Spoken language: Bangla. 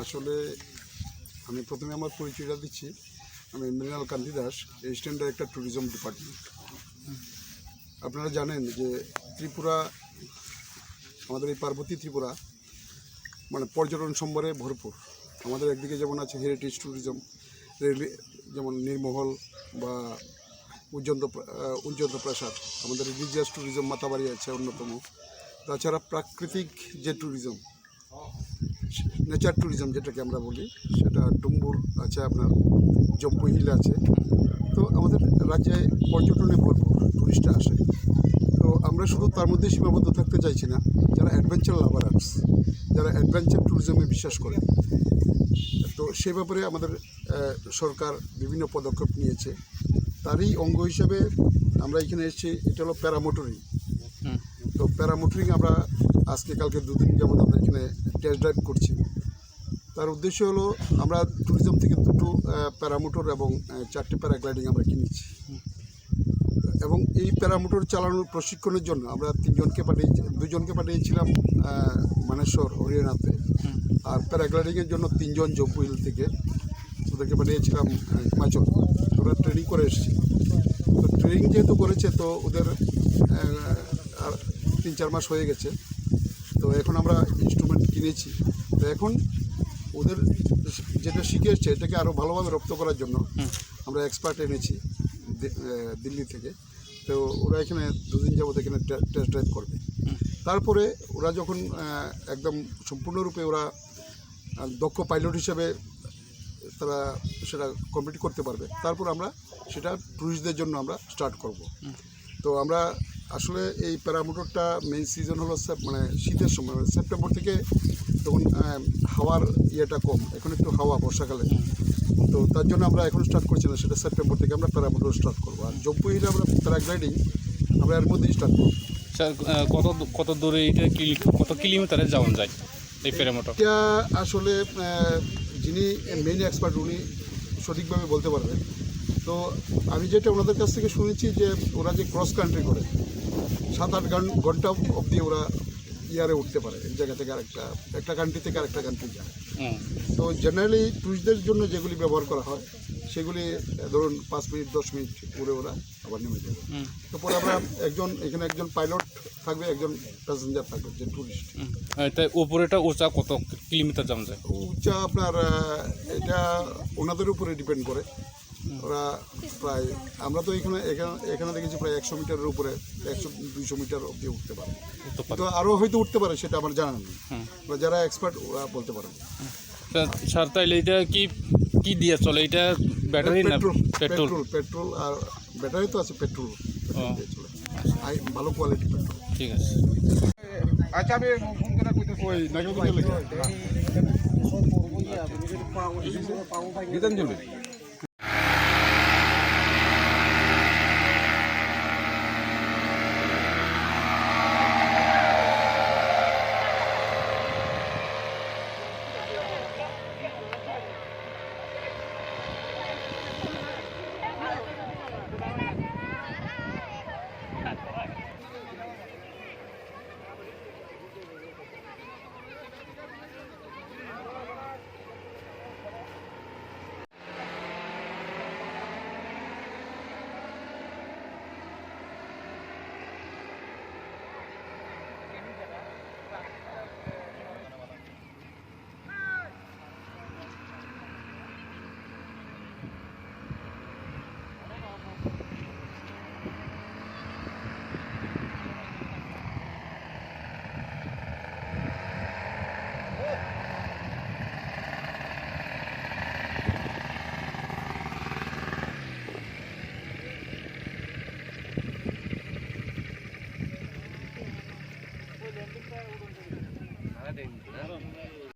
আসলে আমি প্রথমে আমার পরিচয়টা দিচ্ছি। আমি Mrinal Kanti Das, assistant director tourism department. আপনারা জানেন যে ত্রিপুরা, আমাদের এই পার্বতী ত্রিপুরা মানে পর্যটন সম্ভারে ভরপুর। আমাদের একদিকে যেমন আছে হেরিটেজ ট্যুরিজম, যেমন নির্মহল বা উজ্জন্ত প্রাসাদ। আমাদের রিলিজিয়াস ট্যুরিজম মাতাবাড়ি আছে অন্যতম। তাছাড়া প্রাকৃতিক যে ট্যুরিজম, নেচার ট্যুরিজম যেটাকে আমরা বলি, সেটা ডুম্বুর আছে, আপনার জম্বু হিল আছে। তো আমাদের রাজ্যে পর্যটনে ভরপুর, ট্যুরিস্টরা আসে। তো আমরা শুধু তার মধ্যে সীমাবদ্ধ থাকতে চাইছি না। যারা অ্যাডভেঞ্চার লাভারার্স, যারা অ্যাডভেঞ্চার ট্যুরিজমে বিশ্বাস করে, তো সে ব্যাপারে আমাদের সরকার বিভিন্ন পদক্ষেপ নিয়েছে। তারই অঙ্গ হিসাবে আমরা এখানে এসেছি। এটা হলো প্যারামোটরিং। তো প্যারামোটরিং আমরা আজকে কালকে দুদিন যাবৎ আমরা এখানে টেস্ট ড্রাইভ করছি। তার উদ্দেশ্য হলো আমরা ট্যুরিজম থেকে দুটো প্যারামোটর এবং 4টে প্যারাগ্লাইডিং আমরা কিনেছি। এবং এই প্যারামোটর চালানোর প্রশিক্ষণের জন্য আমরা দুজনকে পাঠিয়েছিলাম মানেশ্বর, হরিয়ানাতে। আর প্যারাগ্লাইডিংয়ের জন্য 3 জন জম্বু হিল থেকে ওদেরকে পাঠিয়েছিলাম হিমাচল। ওরা ট্রেনিং করে এসেছি। তো ট্রেনিং যেহেতু করেছে, তো ওদের 3-4 মাস হয়ে গেছে। তো এখন আমরা ইনস্ট্রুমেন্ট কিনেছি। তো এখন ওদের যেটা শিখে এসছে এটাকে আরও ভালোভাবে রপ্ত করার জন্য আমরা এক্সপার্ট এনেছি দিল্লি থেকে। তো ওরা এখানে 2 দিন যাবত এখানে টেস্ট ড্রাইভ করবে। তারপরে ওরা যখন একদম সম্পূর্ণরূপে ওরা দক্ষ পাইলট হিসেবে তারা সেটা কমপ্লিট করতে পারবে, তারপর আমরা সেটা ট্যুরিস্টদের জন্য আমরা স্টার্ট করব। তো আমরা আসলে এই প্যারামোটরটা মেইন সিজন হলো মানে শীতের সময়, সেপ্টেম্বর থেকে। তখন হাওয়ার ইয়েটা কম, এখন একটু হাওয়া বর্ষাকালে। তো তার জন্য আমরা এখন স্টার্ট করছি না, সেটা সেপ্টেম্বর থেকে আমরা প্যারামোটর স্টার্ট করবো। আর জম্বু হিলে আমরা প্যারাগ্লাইডিং আমরা এর মধ্যেই স্টার্ট করবো। স্যার, কত দূরে এটা কত কিলোমিটারে যাওয়া যায় এই প্যারামোটর? এটা আসলে যিনি মেইন এক্সপার্ট উনি সঠিকভাবে বলতে পারবেন। তো আমি যেটা ওনাদের কাছ থেকে শুনেছি যে ওরা যে ক্রস কান্ট্রি করে 7-8 ঘন্টা অবধি ওরা ইয়ারে উঠতে পারে, এক জায়গা থেকে একটা কান্ট্রি থেকে আরেকটা কান্ট্রি যায়। তো জেনারেলি টুরিস্টদের জন্য যেগুলি ব্যবহার করা হয় সেগুলি ধরুন 5 মিনিট 10 মিনিট উড়ে ওরা আবার নেমে যাবে। তো পরে আমরা এখানে একজন পাইলট থাকবে, একজন প্যাসেঞ্জার থাকবে যে টুরিস্ট। এটা উপরেটা উঁচা কত কিলোমিটার যাওয়া যায়? উঁচা আপনার এটা ওনাদের উপরে ডিপেন্ড করে। ওরা প্রায়, আমরা তো এখানে দেখেছি প্রায় 100 মিটারের উপরে, 100-200 মিটার অবধি উঠতে পারে। তো আরও হয়তো উঠতে পারে, সেটা আমার জানা নেই। যারা এক্সপার্ট ওরা বলতে পারেন। স্যার, তাইলে এটা কি দিয়ে চলে? এটা ব্যাটারি না পেট্রোল আর ব্যাটারি তো আছে, পেট্রোল দিয়ে চলে, ভালো কোয়ালিটি পেট্রোল। ঠিক আছে। আচ্ছা, আমি ফোন করে কইতেছি। ওই নাকি গীতাঞ্জলি।